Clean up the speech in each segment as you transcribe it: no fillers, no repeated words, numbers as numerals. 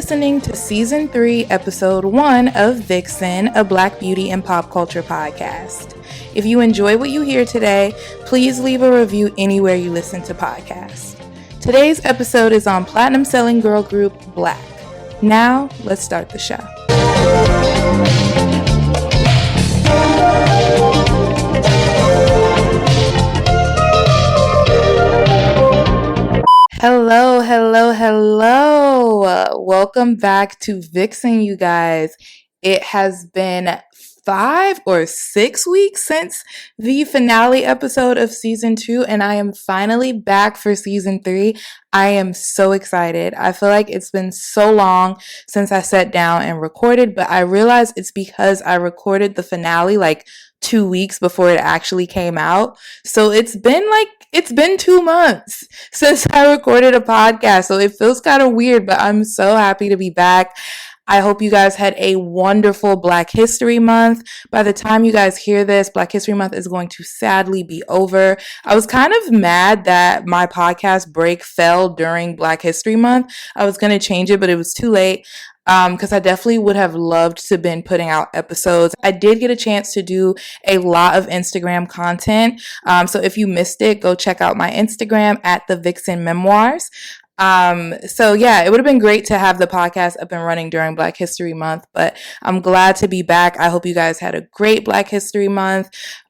listening to Season 3, Episode 1 of Vixen, a Black beauty and pop culture podcast. If you enjoy what you hear today, please leave a review anywhere you listen to podcasts. Today's episode is on platinum-selling girl group Blaque. Now, let's start the show. Hello. Welcome back to Vixen, you guys. It has been 5 or 6 weeks since the finale episode of Season 2, and I am finally back for Season 3. I am so excited. I feel like it's been so long since I sat down and recorded, but I realize it's because I recorded the finale like 2 weeks before it actually came out. So it's been 2 months since I recorded a podcast. So it feels kind of weird, but I'm so happy to be back. I hope you guys had a wonderful Black History Month. By the time you guys hear this, Black History Month is going to sadly be over. I was kind of mad that my podcast break fell during Black History Month. I was going to change it, but it was too late. Because I definitely would have loved to have been putting out episodes. I did get a chance to do a lot of Instagram content. So if you missed it, go check out my Instagram at the Vixen Memoirs. So yeah, it would have been great to have the podcast up and running during Black History Month, but I'm glad to be back. I hope you guys had a great Black History Month.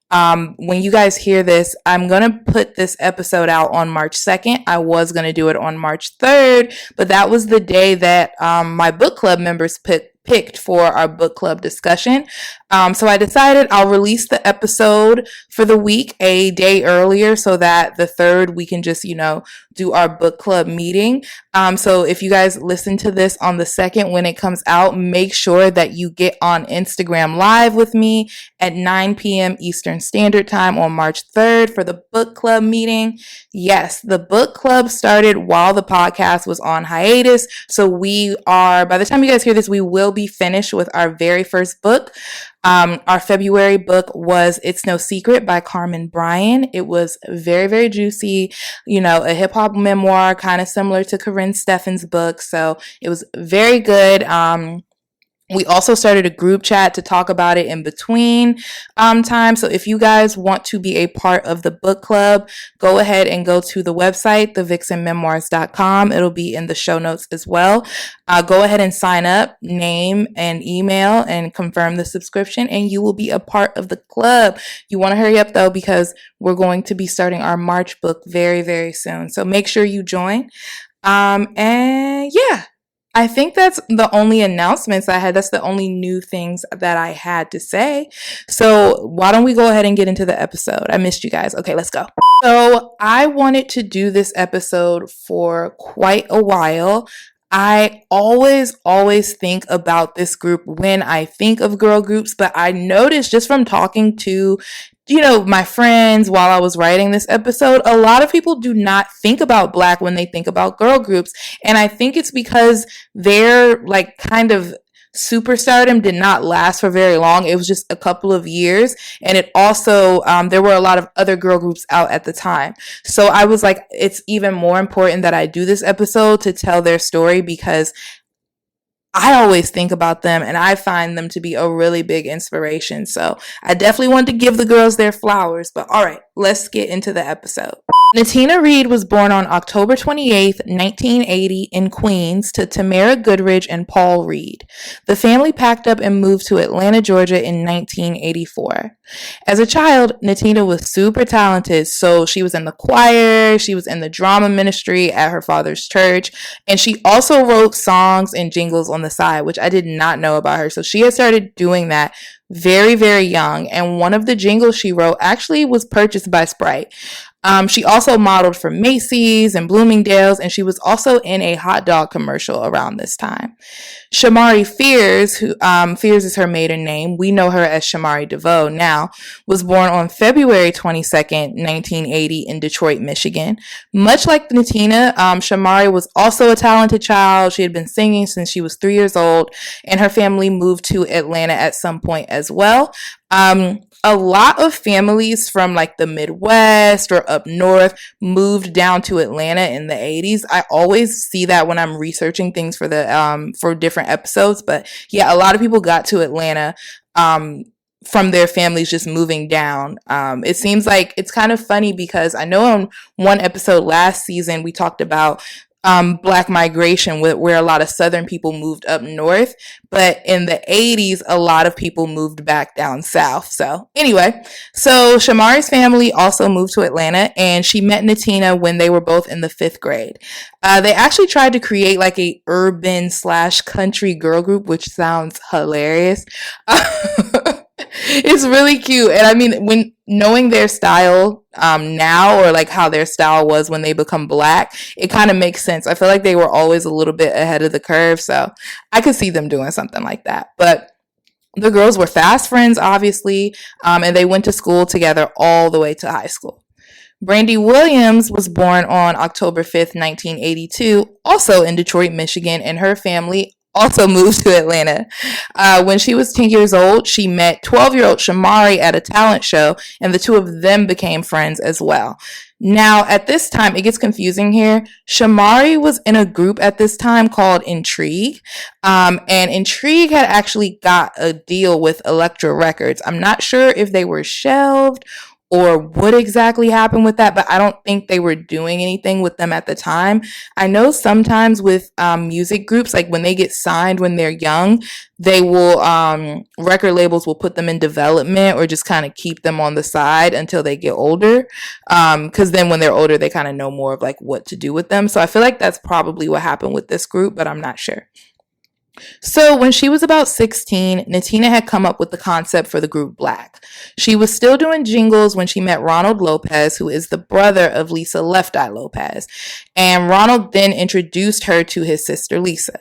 When you guys hear this, I'm going to put this episode out on March 2nd. I was going to do it on March 3rd, but that was the day that my book club members picked for our book club discussion. So I decided I'll release the episode for the week a day earlier so that the 3rd we can just, do our book club meeting. So if you guys listen to this on the 2nd when it comes out, make sure that you get on Instagram Live with me at 9 p.m. Eastern Standard Time on March 3rd for the book club meeting. Yes, the book club started while the podcast was on hiatus. So by the time you guys hear this, we will be finished with our very first book. Our February book was It's No Secret by Carmen Bryan. It was very, very juicy, a hip hop memoir, kind of similar to Corinne Steffen's book. So it was very good. We also started a group chat to talk about it in between time. So if you guys want to be a part of the book club, go ahead and go to the website, thevixenmemoirs.com. It'll be in the show notes as well. Go ahead and sign up, name and email, and confirm the subscription, and you will be a part of the club. You want to hurry up though, because we're going to be starting our March book very, very soon. So make sure you join. And yeah. I think that's the only announcements I had. That's the only new things that I had to say. So why don't we go ahead and get into the episode? I missed you guys. Okay, let's go. So I wanted to do this episode for quite a while. I always think about this group when I think of girl groups, but I noticed just from talking to my friends while I was writing this episode, a lot of people do not think about Blaque when they think about girl groups. And I think it's because their kind of superstardom did not last for very long. It was just a couple of years. And it also, there were a lot of other girl groups out at the time. So I was like, it's even more important that I do this episode to tell their story, because I always think about them and I find them to be a really big inspiration. So I definitely want to give the girls their flowers. But all right, let's get into the episode. Natina Reed was born on October 28th, 1980 in Queens to Tamara Goodridge and Paul Reed. The family packed up and moved to Atlanta, Georgia in 1984. As a child, Natina was super talented, so she was in the choir, she was in the drama ministry at her father's church, and she also wrote songs and jingles on the side, which I did not know about her. So she had started doing that very, very young, and one of the jingles she wrote actually was purchased by Sprite. She also modeled for Macy's and Bloomingdale's, and she was also in a hot dog commercial around this time. Shamari Fears, Fears is her maiden name, we know her as Shamari DeVoe now, was born on February 22nd, 1980 in Detroit, Michigan. Much like Natina, Shamari was also a talented child. She had been singing since she was 3 years old, and her family moved to Atlanta at some point as well. a lot of families from like the Midwest or up north moved down to Atlanta in the 80s. I always see that when I'm researching things for the for different episodes, but yeah, a lot of people got to Atlanta from their families just moving down. It seems like it's kind of funny because I know on one episode last season we talked about Black migration, where a lot of Southern people moved up north, but in the 80s, a lot of people moved back down south. So anyway, so Shamari's family also moved to Atlanta, and she met Natina when they were both in the 5th grade. They actually tried to create like a urban / country girl group, which sounds hilarious. It's really cute. And I mean, when knowing their style now, or like how their style was when they become Black, it kind of makes sense. I feel like they were always a little bit ahead of the curve, so I could see them doing something like that. But the girls were fast friends, obviously, and they went to school together all the way to high school. Brandy Williams was born on October 5th, 1982, also in Detroit, Michigan, and her family also moved to Atlanta. When she was 10 years old, she met 12-year-old Shamari at a talent show, and the two of them became friends as well. Now, at this time, it gets confusing here. Shamari was in a group at this time called Intrigue, and Intrigue had actually got a deal with Elektra Records. I'm not sure if they were shelved or what exactly happened with that, but I don't think they were doing anything with them at the time. I know sometimes with music groups, like when they get signed when they're young, they will, record labels will put them in development or just kind of keep them on the side until they get older. Because then when they're older, they kind of know more of like what to do with them. So I feel like that's probably what happened with this group, but I'm not sure. So when she was about 16, Natina had come up with the concept for the group Blaque. She was still doing jingles when she met Ronald Lopez, who is the brother of Lisa Left Eye Lopez. And Ronald then introduced her to his sister, Lisa.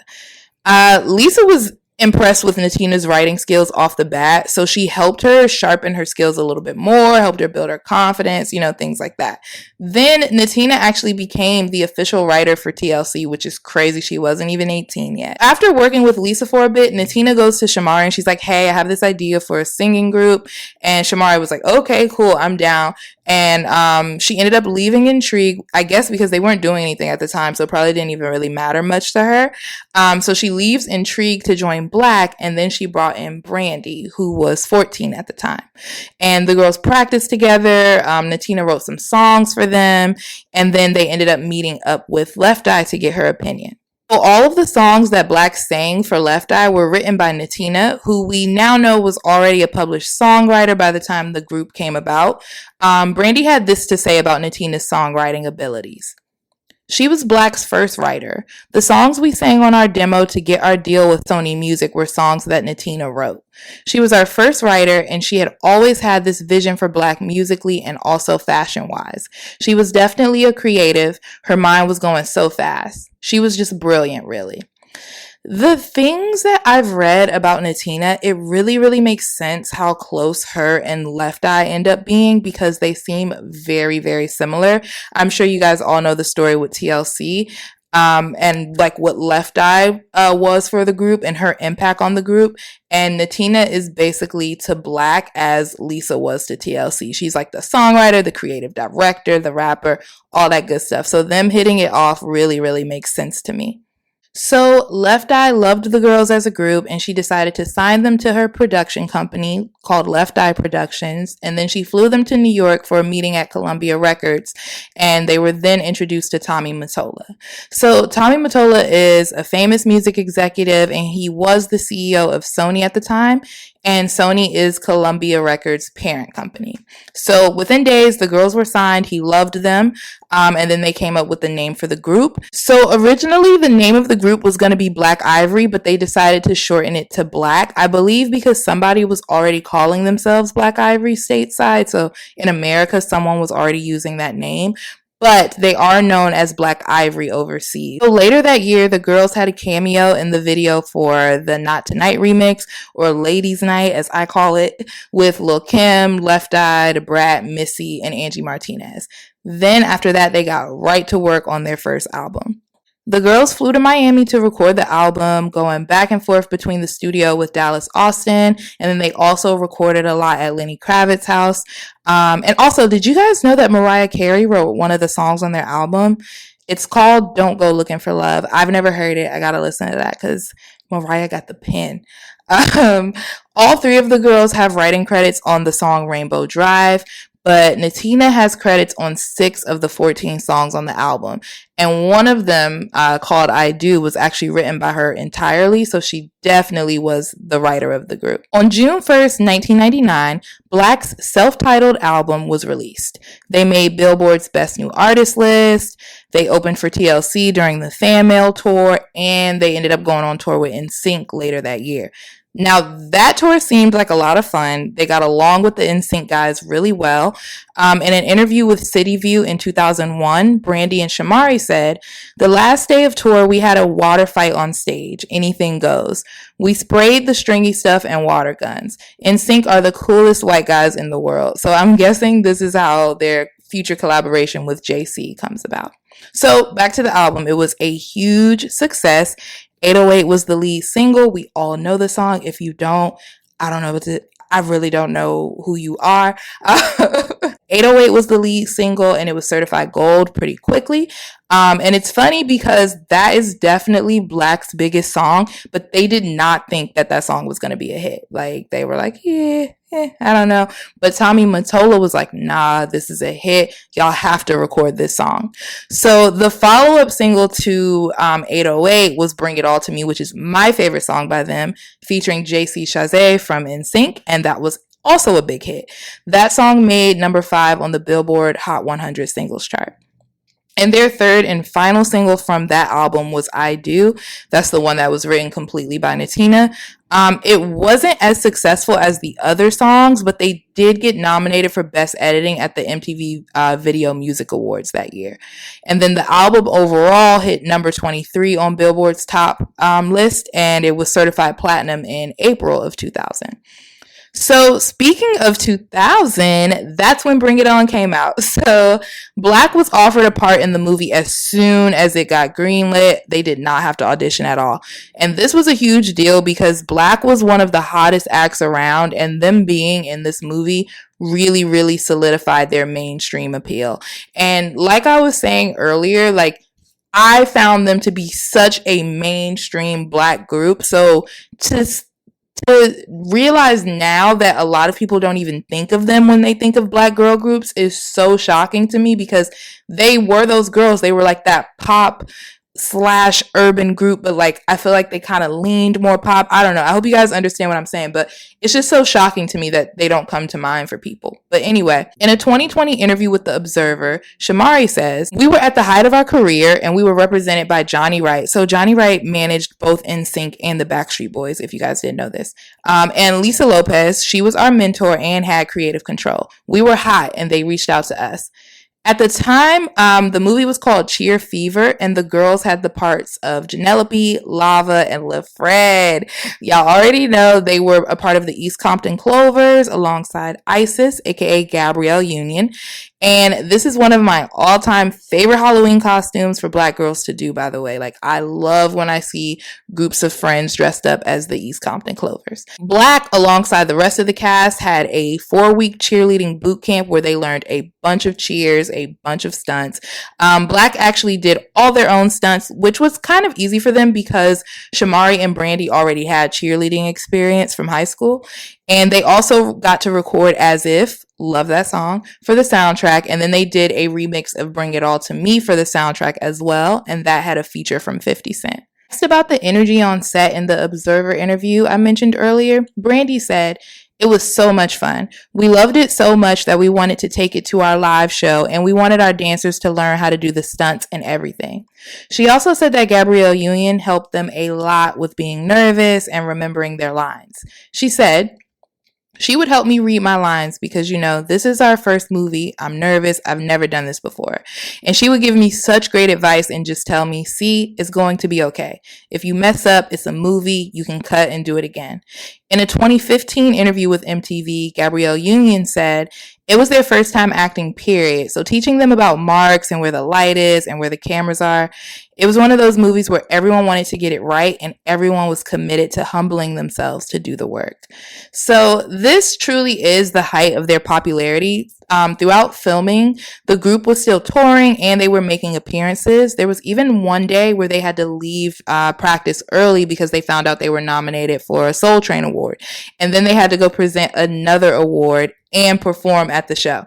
Lisa was impressed with Natina's writing skills off the bat, so she helped her sharpen her skills a little bit more, helped her build her confidence, things like that. Then Natina actually became the official writer for TLC, which is crazy. She wasn't even 18 yet. After working with Lisa for a bit, Natina goes to Shamari and she's like, hey, I have this idea for a singing group. And Shamari was like, okay, cool, I'm down. And she ended up leaving Intrigue, I guess because they weren't doing anything at the time, so it probably didn't even really matter much to her. So she leaves Intrigue to join Blaque, and then she brought in Brandy, who was 14 at the time. And the girls practiced together. Natina wrote some songs for them, and then they ended up meeting up with Left Eye to get her opinion. So all of the songs that Blaque sang for Left Eye were written by Natina, who we now know was already a published songwriter by the time the group came about. Brandy had this to say about Natina's songwriting abilities. She was Blaque's first writer. The songs we sang on our demo to get our deal with Sony Music were songs that Natina wrote. She was our first writer, and she had always had this vision for Blaque musically and also fashion-wise. She was definitely a creative. Her mind was going so fast. She was just brilliant, really. The things that I've read about Natina, it really, really makes sense how close her and Left Eye end up being because they seem very, very similar. I'm sure you guys all know the story with TLC, and like what Left Eye was for the group and her impact on the group. And Natina is basically to Blaque as Lisa was to TLC. She's like the songwriter, the creative director, the rapper, all that good stuff. So them hitting it off really, really makes sense to me. So Left Eye loved the girls as a group, and she decided to sign them to her production company called Left Eye Productions, and then she flew them to New York for a meeting at Columbia Records, and they were then introduced to Tommy Mottola. So Tommy Mottola is a famous music executive, and he was the CEO of Sony at the time, and Sony is Columbia Records' parent company. So within days, the girls were signed. He loved them. And then they came up with the name for the group. So originally, the name of the group was going to be Black Ivory, but they decided to shorten it to Blaque, I believe because somebody was already calling themselves Black Ivory stateside. So in America, someone was already using that name. But they are known as Black Ivory overseas. So later that year, the girls had a cameo in the video for the Not Tonight remix, or Ladies Night as I call it, with Lil' Kim, Left Eye, Da Brat, Missy, and Angie Martinez. Then after that, they got right to work on their first album. The girls flew to Miami to record the album, going back and forth between the studio with Dallas Austin, and then they also recorded a lot at Lenny Kravitz's house. And also, did you guys know that Mariah Carey wrote one of the songs on their album? It's called Don't Go Looking for Love. I've never heard it. I gotta listen to that because Mariah got the pen. Um, all three of the girls have writing credits on the song Rainbow Drive, but Natina has credits on 6 of the 14 songs on the album. And one of them, called I Do, was actually written by her entirely, so she definitely was the writer of the group. On June 1st, 1999, Blaque's self-titled album was released. They made Billboard's Best New Artist list, they opened for TLC during the Fan Mail tour, and they ended up going on tour with NSYNC later that year. Now, that tour seemed like a lot of fun. They got along with the NSYNC guys really well. In an interview with City View in 2001, Brandy and Shamari said, "The last day of tour, we had a water fight on stage. Anything goes. We sprayed the stringy stuff and water guns. NSYNC are the coolest white guys in the world." So I'm guessing this is how their future collaboration with JC comes about. So back to the album. It was a huge success. 808 was the lead single. We all know the song. If you don't, I don't know what to, I really don't know who you are. 808 was the lead single and it was certified gold pretty quickly. And it's funny because that is definitely Blaque's biggest song, but they did not think that that song was going to be a hit. Like they were like, I don't know. But Tommy Mottola was like, nah, this is a hit. Y'all have to record this song. So the follow-up single to 808 was Bring It All to Me, which is my favorite song by them, featuring JC Chasez from NSYNC, and that was also a big hit. That song made number 5 on the Billboard Hot 100 singles chart. And their third and final single from that album was I Do. That's the one that was written completely by Natina. It wasn't as successful as the other songs, but they did get nominated for Best Editing at the MTV Video Music Awards that year. And then the album overall hit number 23 on Billboard's top list, and it was certified platinum in April of 2000. So speaking of 2000, that's when Bring It On came out. So Blaque was offered a part in the movie as soon as it got greenlit. They did not have to audition at all. And this was a huge deal because Blaque was one of the hottest acts around, and them being in this movie really, really solidified their mainstream appeal. And like I was saying earlier, like I found them to be such a mainstream Black group. So to realize now that a lot of people don't even think of them when they think of Black girl groups is so shocking to me because they were those girls. They were like that pop / urban group, but like I feel like they kind of leaned more pop. I don't know. I hope you guys understand what I'm saying, but it's just so shocking to me that they don't come to mind for people. But anyway, in a 2020 interview with The Observer, Shamari says, "We were at the height of our career and we were represented by Johnny Wright." So Johnny Wright managed both NSYNC and the Backstreet Boys, if you guys didn't know this. And Lisa Lopez, she was our mentor and had creative control. We were hot and they reached out to us. At the time, the movie was called Cheer Fever, and the girls had the parts of Janelope, Lava, and LaFred. Y'all already know they were a part of the East Compton Clovers alongside Isis, aka Gabrielle Union. And this is one of my all-time favorite Halloween costumes for Black girls to do, by the way. Like, I love when I see groups of friends dressed up as the East Compton Clovers. Blaque, alongside the rest of the cast, had a 4-week cheerleading boot camp where they learned a bunch of cheers, a bunch of stunts. Blaque actually did all their own stunts, which was kind of easy for them because Shamari and Brandy already had cheerleading experience from high school. And they also got to record As If, love that song, for the soundtrack. And then they did a remix of Bring It All to Me for the soundtrack as well. And that had a feature from 50 Cent. Next, about the energy on set in the Observer interview I mentioned earlier, Brandy said, "It was so much fun. We loved it so much that we wanted to take it to our live show, and we wanted our dancers to learn how to do the stunts and everything." She also said that Gabrielle Union helped them a lot with being nervous and remembering their lines. She said, "She would help me read my lines because, you know, this is our first movie. I'm nervous. I've never done this before. And she would give me such great advice and just tell me, see, it's going to be okay. If you mess up, it's a movie. You can cut and do it again. In a 2015 interview with MTV, Gabrielle Union said it was their first time acting, period. So teaching them about marks and where the light is and where the cameras are. It was one of those movies where everyone wanted to get it right and everyone was committed to humbling themselves to do the work. So this truly is the height of their popularity. Throughout filming, the group was still touring and they were making appearances. There was even one day where they had to leave practice early because they found out they were nominated for a Soul Train Award. And then they had to go present another award and perform at the show.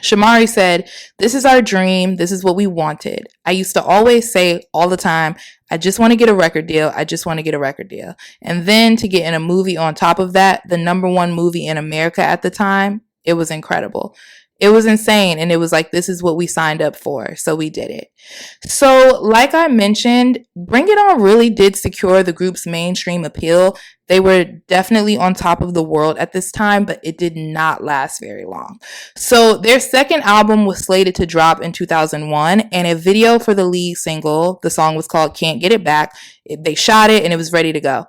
Shamari said, "This is our dream. This is what we wanted. I used to always say all the time, I just want to get a record deal. I just want to get a record deal. And then to get in a movie on top of that, the number one movie in America at the time, it was incredible. It was insane. And it was like, this is what we signed up for. So we did it." So like I mentioned, Bring It On really did secure the group's mainstream appeal. They were definitely on top of the world at this time, but it did not last very long. So their second album was slated to drop in 2001, and a video for the lead single, the song was called Can't Get It Back. They shot it and it was ready to go.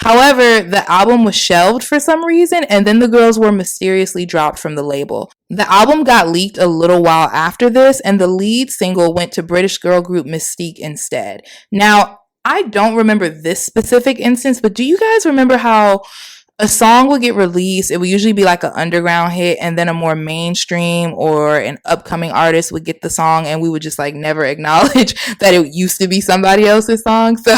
However, the album was shelved for some reason, and then the girls were mysteriously dropped from the label. The album got leaked a little while after this, and the lead single went to British girl group Mystique instead. Now, I don't remember this specific instance, but do you guys remember how a song would get released? It would usually be like an underground hit, and then a more mainstream or an upcoming artist would get the song, and we would just like never acknowledge that it used to be somebody else's song. So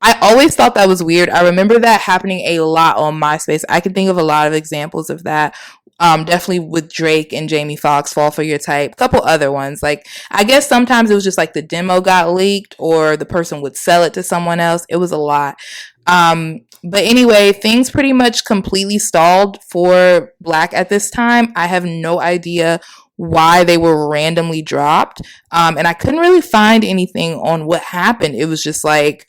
I always thought that was weird. I remember that happening a lot on MySpace. I can think of a lot of examples of that. Definitely with Drake and Jamie Foxx, Fall For Your Type, a couple other ones. Like, I guess sometimes it was just like the demo got leaked or the person would sell it to someone else. It was a lot. But anyway, things pretty much completely stalled for Blaque at this time. I have no idea why they were randomly dropped. And I couldn't really find anything on what happened. It was just like,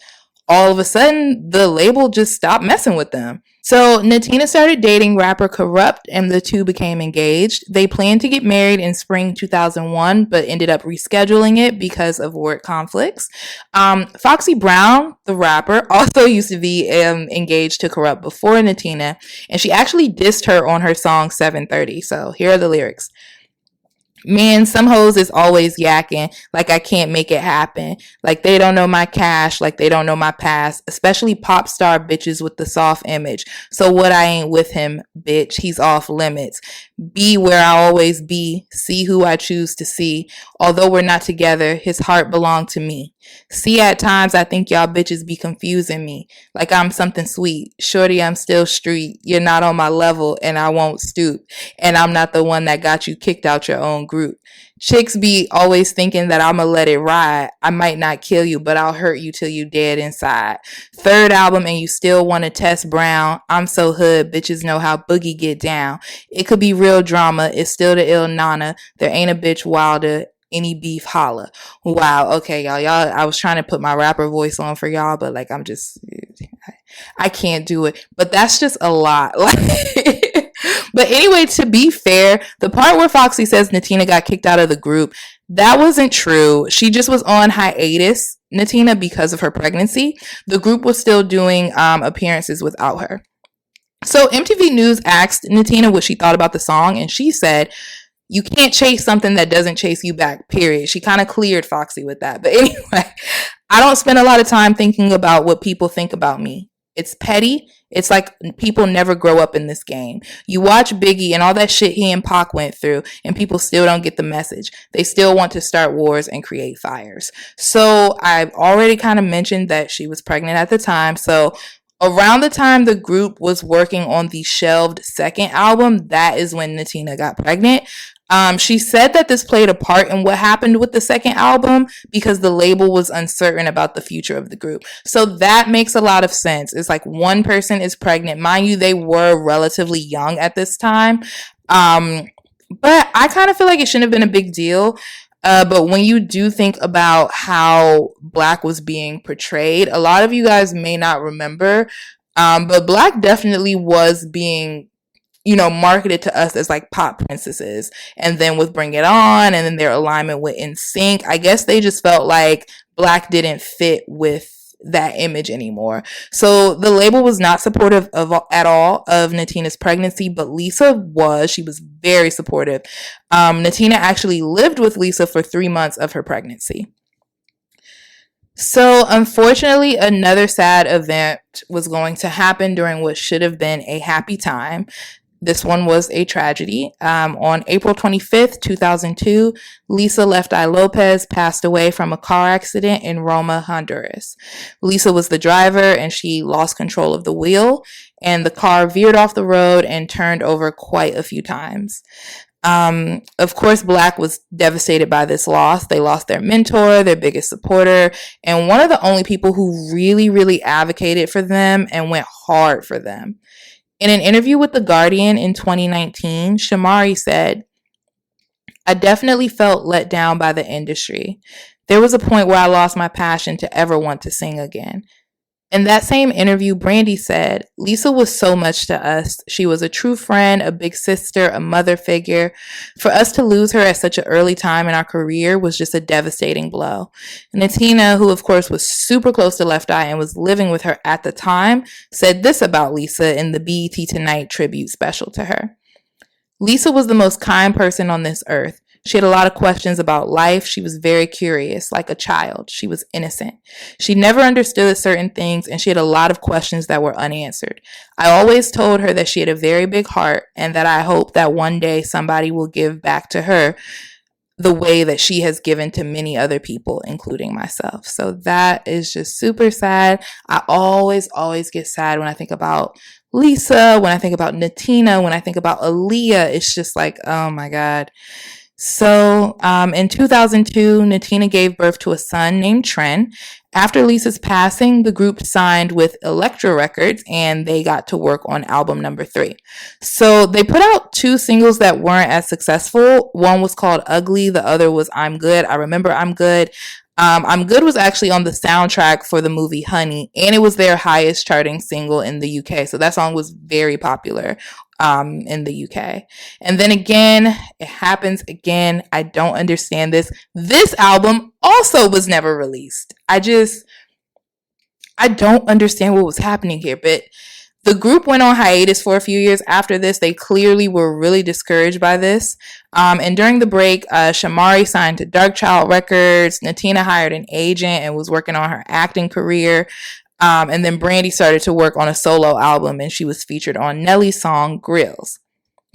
all of a sudden, the label just stopped messing with them. So Natina started dating rapper Corrupt, and the two became engaged. They planned to get married in spring 2001, but ended up rescheduling it because of work conflicts. Foxy Brown, the rapper, also used to be engaged to Corrupt before Natina, and she actually dissed her on her song 730. So here are the lyrics. "Man, some hoes is always yakking like I can't make it happen. Like they don't know my cash, like they don't know my past, especially pop star bitches with the soft image. So what, I ain't with him, bitch. He's off limits. Be where I always be. See who I choose to see. Although we're not together, his heart belonged to me. See, at times I think y'all bitches be confusing me. Like I'm something sweet. Shorty, I'm still street. You're not on my level and I won't stoop. And I'm not the one that got you kicked out your own group. Chicks be always thinking that I'ma let it ride. I might not kill you, but I'll hurt you till you dead inside. Third album and you still want to test Brown. I'm so hood, bitches know how Boogie get down. It could be real drama. It's still the ill nana. There ain't a bitch wilder. Any beef holla." Wow. Okay, y'all. I was trying to put my rapper voice on for y'all, but like I can't do it. But that's just a lot. But anyway, to be fair, the part where Foxy says Natina got kicked out of the group, that wasn't true. She just was on hiatus, Natina, because of her pregnancy. The group was still doing appearances without her. So MTV News asked Natina what she thought about the song, and she said, "You can't chase something that doesn't chase you back, period." She kind of cleared Foxy with that. But anyway, "I don't spend a lot of time thinking about what people think about me. It's petty. It's like people never grow up in this game. You watch Biggie and all that shit he and Pac went through, and people still don't get the message. They still want to start wars and create fires." So I've already kind of mentioned that she was pregnant at the time. So around the time the group was working on the shelved second album, that is when Natina got pregnant. She said that this played a part in what happened with the second album because the label was uncertain about the future of the group. So that makes a lot of sense. It's like one person is pregnant. Mind you, they were relatively young at this time. But I kind of feel like it shouldn't have been a big deal. But when you do think about how Blaque was being portrayed, a lot of you guys may not remember. But Blaque definitely was being marketed to us as like pop princesses. And then with Bring It On and then their alignment with NSYNC, I guess they just felt like Blaque didn't fit with that image anymore. So the label was not supportive of at all of Natina's pregnancy, but Lisa was. She was very supportive. Natina actually lived with Lisa for 3 months of her pregnancy. So unfortunately, another sad event was going to happen during what should have been a happy time. This one was a tragedy. On April 25th, 2002, Lisa Left Eye Lopez passed away from a car accident in Roma, Honduras. Lisa was the driver and she lost control of the wheel, and the car veered off the road and turned over quite a few times. Of course, Blaque was devastated by this loss. They lost their mentor, their biggest supporter, and one of the only people who really, really advocated for them and went hard for them. In an interview with The Guardian in 2019, Shamari said, "I definitely felt let down by the industry. There was a point where I lost my passion to ever want to sing again." In that same interview, Brandy said, "Lisa was so much to us. She was a true friend, a big sister, a mother figure. For us to lose her at such an early time in our career was just a devastating blow." And Natina, who of course was super close to Left Eye and was living with her at the time, said this about Lisa in the BET Tonight tribute special to her. "Lisa was the most kind person on this earth. She had a lot of questions about life. She was very curious, like a child. She was innocent. She never understood certain things, and she had a lot of questions that were unanswered. I always told her that she had a very big heart and that I hope that one day somebody will give back to her the way that she has given to many other people, including myself." So that is just super sad. I always get sad when I think about Lisa, when I think about Natina, when I think about Aaliyah. It's just like, oh my God. So in 2002, Natina gave birth to a son named Tren. After Lisa's passing, the group signed with Elektra Records and they got to work on album number 3. So they put out 2 singles that weren't as successful. One was called Ugly. The other was I'm Good. I remember I'm Good. I'm Good was actually on the soundtrack for the movie Honey, and it was their highest charting single in the UK. So that song was very popular in the UK. And then again, it happens again. I don't understand this. This album also was never released. I don't understand what was happening here, but the group went on hiatus for a few years after this. They clearly were really discouraged by this. And during the break, Shamari signed to Darkchild Records. Natina hired an agent and was working on her acting career. And then Brandy started to work on a solo album, and she was featured on Nelly's song Grills.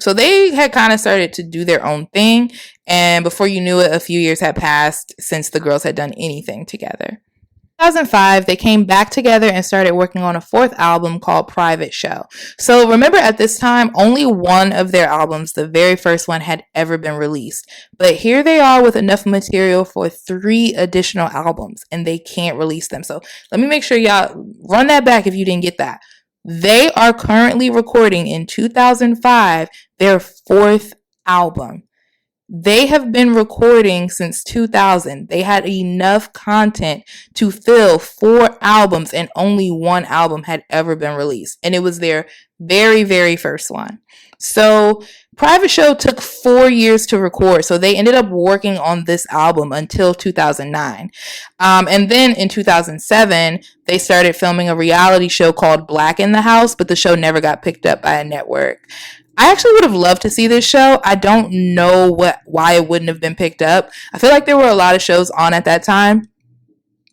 So they had kind of started to do their own thing. And before you knew it, a few years had passed since the girls had done anything together. 2005, they came back together and started working on a 4th album called Private Show. So remember, at this time, only one of their albums, the very first one, had ever been released. But here they are with enough material for 3 additional albums, and they can't release them. So let me make sure y'all run that back if you didn't get that. They are currently recording in 2005 their 4th album. They have been recording since 2000. They had enough content to fill 4 albums, and only 1 album had ever been released. And it was their very, very first one. So Private Show took 4 years to record. So they ended up working on this album until 2009. And then in 2007, they started filming a reality show called Blaque in the House, but the show never got picked up by a network. I actually would have loved to see this show. I don't know why it wouldn't have been picked up. I feel like there were a lot of shows on at that time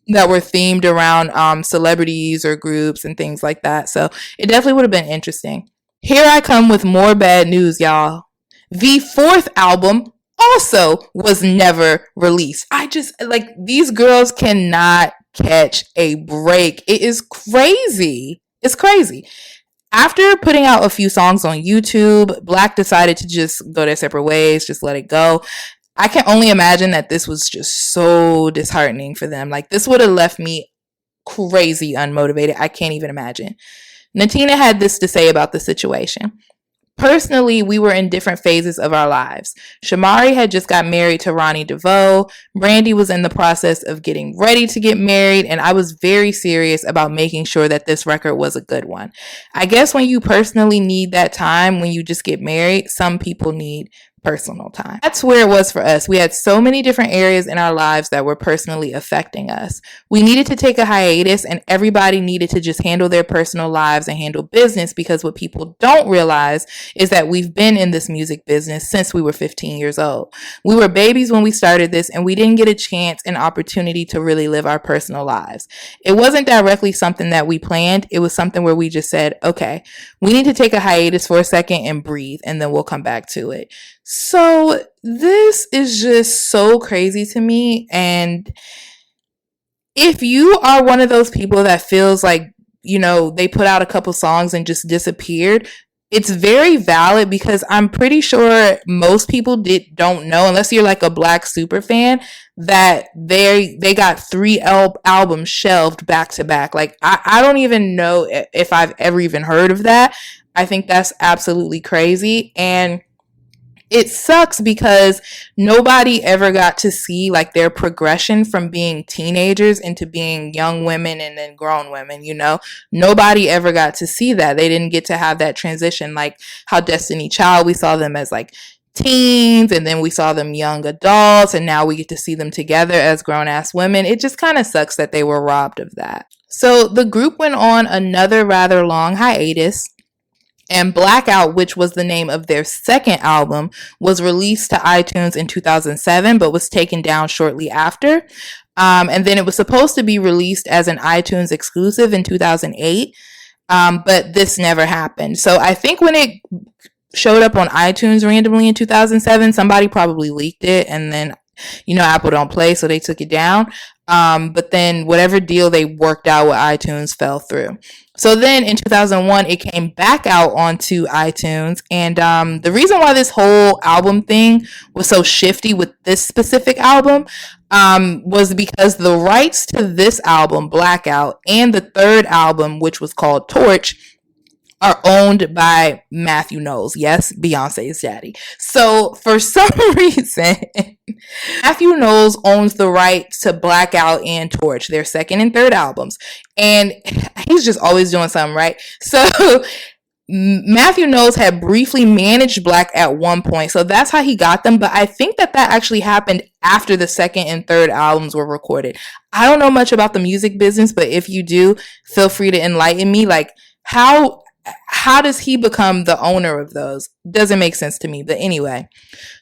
that were themed around celebrities or groups and things like that. So it definitely would have been interesting. Here I come with more bad news, y'all. The 4th album also was never released. These girls cannot catch a break. It is crazy. It's crazy. After putting out a few songs on YouTube, Blaque decided to just go their separate ways, just let it go. I can only imagine that this was just so disheartening for them. Like, this would have left me crazy unmotivated. I can't even imagine. Natina had this to say about the situation. Personally, we were in different phases of our lives. Shamari had just got married to Ronnie DeVoe. Brandy was in the process of getting ready to get married, and I was very serious about making sure that this record was a good one. I guess when you personally need that time, when you just get married, some people need personal time. That's where it was for us. We had so many different areas in our lives that were personally affecting us. We needed to take a hiatus, and everybody needed to just handle their personal lives and handle business, because what people don't realize is that we've been in this music business since we were 15 years old. We were babies when we started this, and we didn't get a chance and opportunity to really live our personal lives. It wasn't directly something that we planned. It was something where we just said, okay, we need to take a hiatus for a second and breathe, and then we'll come back to it. So this is just so crazy to me. And if you are one of those people that feels like, they put out a couple songs and just disappeared, it's very valid, because I'm pretty sure most people don't know, unless you're like a Blaque super fan, that they got 3 albums shelved back to back. Like, I don't even know if I've ever even heard of that. I think that's absolutely crazy. And it sucks because nobody ever got to see like their progression from being teenagers into being young women and then grown women, Nobody ever got to see that. They didn't get to have that transition, like how Destiny Child, we saw them as like teens, and then we saw them young adults, and now we get to see them together as grown-ass women. It just kind of sucks that they were robbed of that. So the group went on another rather long hiatus, and Blackout, which was the name of their second album, was released to iTunes in 2007, but was taken down shortly after. And then it was supposed to be released as an iTunes exclusive in 2008, but this never happened. So I think when it showed up on iTunes randomly in 2007, somebody probably leaked it, and then, Apple don't play, so they took it down. But then whatever deal they worked out with iTunes fell through. So then in 2001, it came back out onto iTunes. And the reason why this whole album thing was so shifty with this specific album was because the rights to this album, Blackout, and the third album, which was called Torch, are owned by Matthew Knowles. Yes, Beyonce's daddy. So for some reason, Matthew Knowles owns the rights to Blackout and Torch, their second and third albums. And he's just always doing something, right? So Matthew Knowles had briefly managed Blaque at one point, so that's how he got them. But I think that actually happened after the second and third albums were recorded. I don't know much about the music business, but if you do, feel free to enlighten me. Like, how does he become the owner of those? Doesn't make sense to me. But anyway,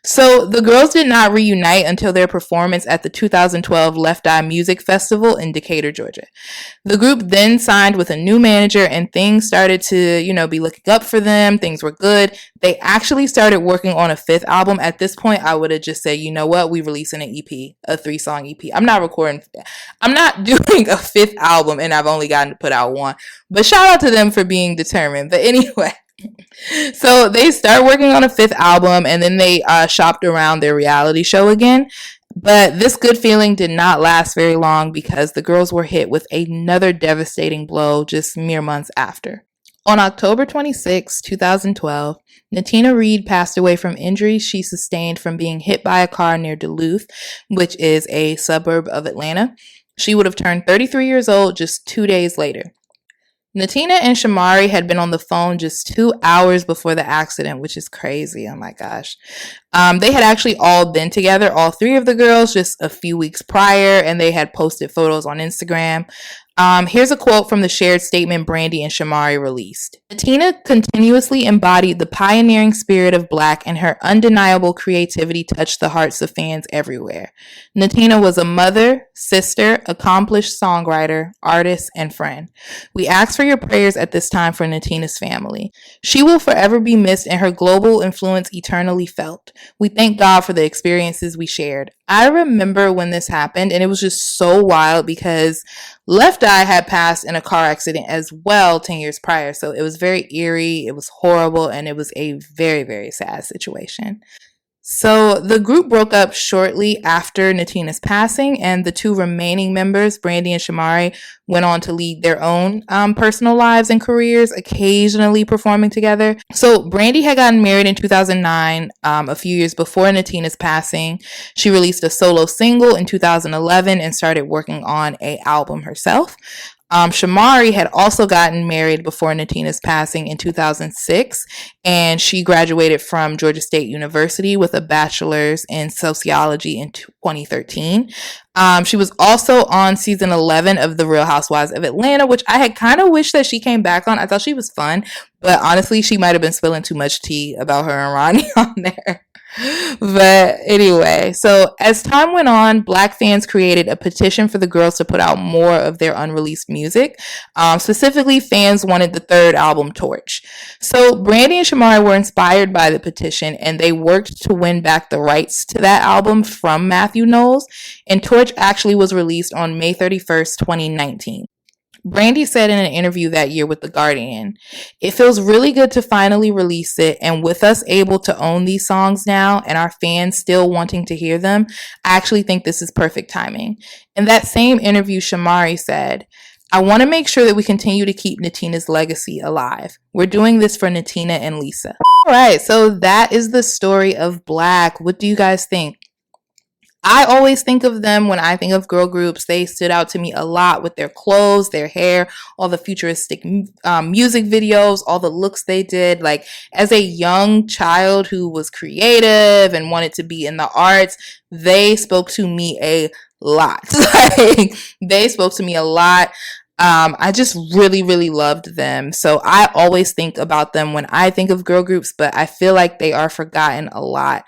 so the girls did not reunite until their performance at the 2012 Left Eye Music Festival in Decatur, Georgia. The group then signed with a new manager, and things started to, be looking up for them. Things were good. They actually started working on a 5th album. At this point, I would have just said, you know what? We're releasing an EP, a 3-song EP. I'm not doing a 5th album, and I've only gotten to put out 1. But shout out to them for being determined. But anyway, so they start working on a 5th album, and then they shopped around their reality show again. But this good feeling did not last very long, because the girls were hit with another devastating blow just mere months after. On October 26, 2012, Natina Reed passed away from injuries she sustained from being hit by a car near Duluth, which is a suburb of Atlanta. She would have turned 33 years old just 2 days later. Natina and Shamari had been on the phone just 2 hours before the accident, which is crazy. Oh my gosh. They had actually all been together, all 3 of the girls, just a few weeks prior, and they had posted photos on Instagram. Here's a quote from the shared statement Brandy and Shamari released. Natina continuously embodied the pioneering spirit of Blaque, and her undeniable creativity touched the hearts of fans everywhere. Natina was a mother, sister, accomplished songwriter, artist, and friend. We ask for your prayers at this time for Natina's family. She will forever be missed, and her global influence eternally felt. We thank God for the experiences we shared. I remember when this happened, and it was just so wild because Left Eye had passed in a car accident as well 10 years prior. So it was very eerie, it was horrible, and it was a very, very sad situation. So the group broke up shortly after Natina's passing, and the 2 remaining members, Brandy and Shamari, went on to lead their own personal lives and careers, occasionally performing together. So Brandy had gotten married in 2009, a few years before Natina's passing. She released a solo single in 2011 and started working on an album herself. Shamari had also gotten married before Natina's passing in 2006, and she graduated from Georgia State University with a bachelor's in sociology in 2013. She was also on season 11 of The Real Housewives of Atlanta, which I had kind of wished that she came back on. I thought she was fun, but honestly, she might have been spilling too much tea about her and Ronnie on there. But anyway, so as time went on, Blaque fans created a petition for the girls to put out more of their unreleased music. Specifically, fans wanted the third album, Torch. So Brandy and Shamari were inspired by the petition, and they worked to win back the rights to that album from Matthew Knowles. And Torch actually was released on May 31st, 2019. Brandy said in an interview that year with The Guardian, "It feels really good to finally release it, and with us able to own these songs now and our fans still wanting to hear them, I actually think this is perfect timing." In that same interview, Shamari said, "I want to make sure that we continue to keep Natina's legacy alive. We're doing this for Natina and Lisa." All right, so that is the story of Blaque. What do you guys think? I always think of them when I think of girl groups. They stood out to me a lot with their clothes, their hair, all the futuristic music videos, all the looks they did. Like, as a young child who was creative and wanted to be in the arts, they spoke to me a lot. Like, they spoke to me a lot. I just really, really loved them. So I always think about them when I think of girl groups, but I feel like they are forgotten a lot.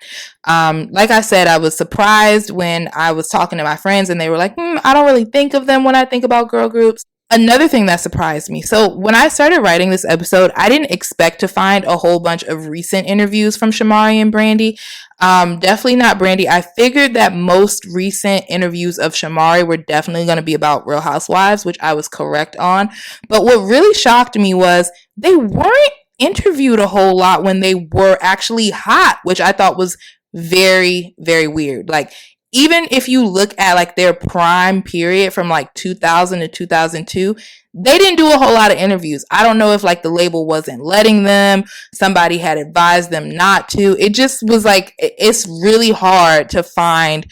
Like I said, I was surprised when I was talking to my friends and they were like, I don't really think of them when I think about girl groups. Another thing that surprised me. So when I started writing this episode, I didn't expect to find a whole bunch of recent interviews from Shamari and Brandy. Definitely not Brandy. I figured that most recent interviews of Shamari were definitely going to be about Real Housewives, which I was correct on. But what really shocked me was they weren't interviewed a whole lot when they were actually hot, which I thought was very, very weird. Like, even if you look at like their prime period from like 2000 to 2002, they didn't do a whole lot of interviews. I don't know if like the label wasn't letting them, somebody had advised them not to. It just was like, it's really hard to find,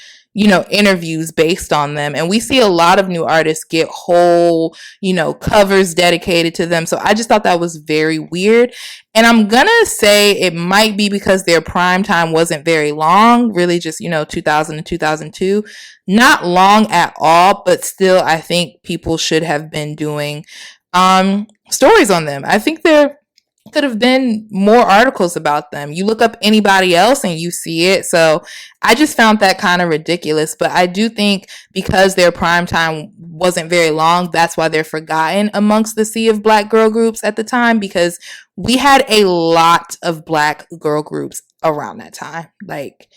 interviews based on them. And we see a lot of new artists get whole, covers dedicated to them. So I just thought that was very weird. And I'm gonna say it might be because their prime time wasn't very long, really just, 2000 to 2002. Not long at all, but still I think people should have been doing stories on them. I think there could have been more articles about them. You look up anybody else and you see it. So I just found that kind of ridiculous. But I do think because their prime time wasn't very long, that's why they're forgotten amongst the sea of Black girl groups at the time, because we had a lot of Black girl groups around that time. Like,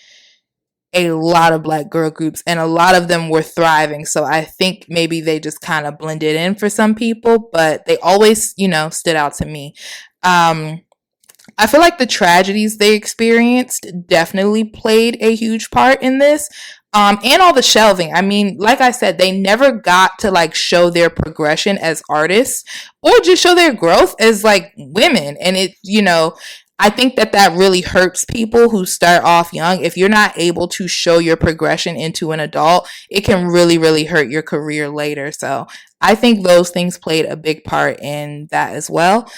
a lot of Black girl groups, and a lot of them were thriving. So I think maybe they just kind of blended in for some people, but they always, stood out to me. I feel like the tragedies they experienced definitely played a huge part in this. And all the shelving. I mean, like I said, they never got to like show their progression as artists or just show their growth as like women. And it, I think that really hurts people who start off young. If you're not able to show your progression into an adult, it can really, really hurt your career later. So I think those things played a big part in that as well.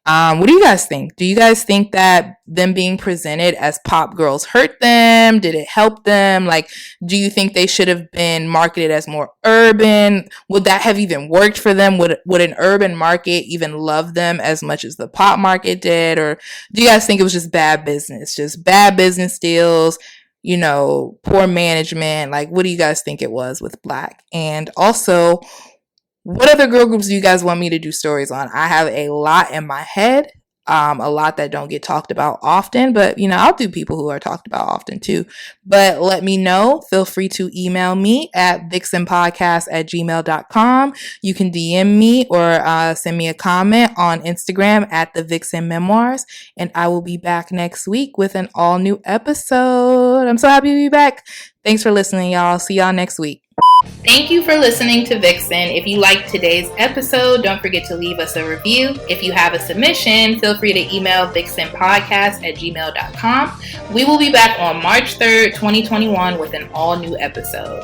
What do you guys think? Do you guys think that them being presented as pop girls hurt them? Did it help them? Like, do you think they should have been marketed as more urban? Would that have even worked for them? Would an urban market even love them as much as the pop market did? Or do you guys think it was just bad business? Just bad business deals, poor management? Like, what do you guys think it was with Blaque? And also, what other girl groups do you guys want me to do stories on? I have a lot in my head, a lot that don't get talked about often, but I'll do people who are talked about often too. But let me know. Feel free to email me at VIXENPODCAST@gmail.com. You can DM me or send me a comment on Instagram at the Vixen Memoirs, and I will be back next week with an all new episode. I'm so happy to be back. Thanks for listening, y'all. See y'all next week. Thank you for listening to Vixen. If you liked today's episode, don't forget to leave us a review. If you have a submission, feel free to email VIXENPODCAST@gmail.com. We will be back on March 3rd, 2021 with an all new episode.